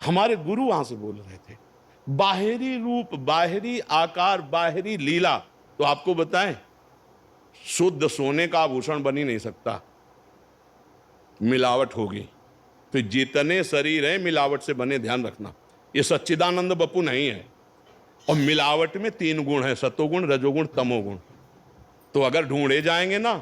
हमारे गुरु वहां से बोल रहे थे। बाहरी रूप, बाहरी आकार, बाहरी लीला, तो आपको बताएं, शुद्ध सोने का आभूषण बन ही नहीं सकता, मिलावट होगी। तो जितने शरीर हैं मिलावट से बने, ध्यान रखना। ये सच्चिदानंद बप्पू नहीं है। और मिलावट में 3 गुण है, सतोगुण, रजोगुण, तमोगुण। तो अगर ढूंढे जाएंगे ना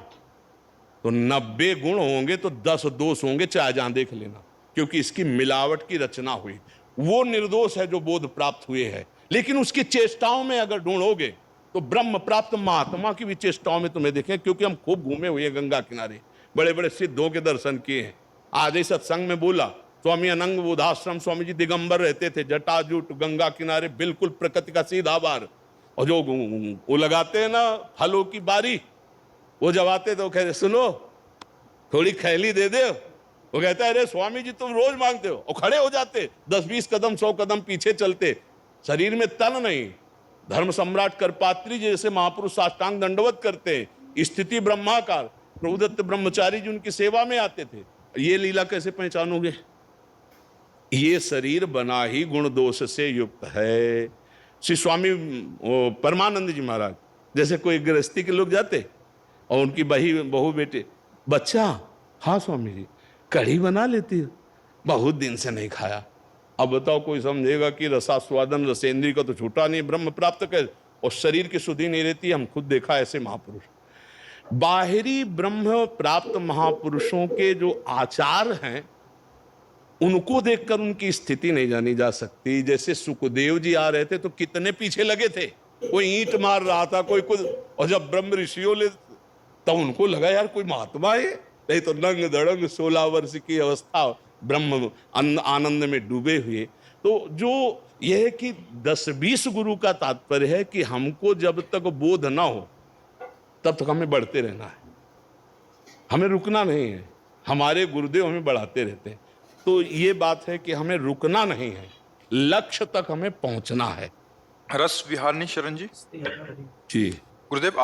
तो 90 गुण होंगे तो 10 दोष होंगे, चाहे जहां देख लेना, क्योंकि इसकी मिलावट की रचना हुई। वो निर्दोष है जो बोध प्राप्त हुए है, लेकिन उसकी चेष्टाओं में अगर ढूंढोगे तो ब्रह्म प्राप्त महात्मा की भी चेष्टाओं में तुम्हें देखें, क्योंकि हम खूब घूमे हुए हैं गंगा किनारे, बड़े बड़े सिद्धों के दर्शन किए हैं। आज ही सत्संग में बोला, स्वामी अनंग बोधाश्रम स्वामी जी दिगंबर रहते थे, जटाजूट, गंगा किनारे, बिल्कुल प्रकृति का सीधा बार। और जो वो लगाते हैं ना फलों की बारी, वो जब आते तो कहते सुनो थोड़ी खैली दे दे। वो कहता है अरे स्वामी जी तुम रोज मांगते हो, और खड़े हो जाते, 10-20 कदम 100 कदम पीछे चलते। शरीर में तन नहीं। धर्म सम्राट करपात्री जैसे महापुरुष साष्टांग दंडवत करते, स्थिति ब्रह्माकार, प्रभुदत्त ब्रह्मचारी जी उनकी सेवा में आते थे। ये लीला कैसे पहचानोगे? ये शरीर बना ही गुण दोष से युक्त है। श्री स्वामी परमानंद जी महाराज जैसे कोई गृहस्थी के लोग जाते और उनकी बहू बेटे, बच्चा, हाँ स्वामी जी कढ़ी बना लेती है, बहुत दिन से नहीं खाया। अब बताओ कोई समझेगा कि रसास्वादन रसेंद्री का तो छूटा नहीं, ब्रह्म प्राप्त कर, और शरीर की शुद्धि नहीं रहती। हम खुद देखा ऐसे महापुरुष। बाहरी ब्रह्म प्राप्त महापुरुषों के जो आचार हैं उनको देखकर उनकी स्थिति नहीं जानी जा सकती। जैसे सुखदेव जी आ रहे थे तो कितने पीछे लगे थे, कोई ईंट मार रहा था, कोई कुछ, और जब ब्रह्म ऋषियों ले तो उनको लगा यार कोई महात्मा है, नहीं तो नंग दड़ंग 16 वर्ष की अवस्था ब्रह्म आनंद में डूबे हुए। तो जो यह है कि 10-20 गुरु का तात्पर्य है कि हमको जब तक बोध ना हो तब तक हमें बढ़ते रहना है, हमें रुकना नहीं है। हमारे गुरुदेव हमें बढ़ाते रहते हैं। तो ये बात है कि हमें रुकना नहीं है, लक्ष्य तक हमें पहुंचना है। रस विहारनी शरण जी। जी गुरुदेव।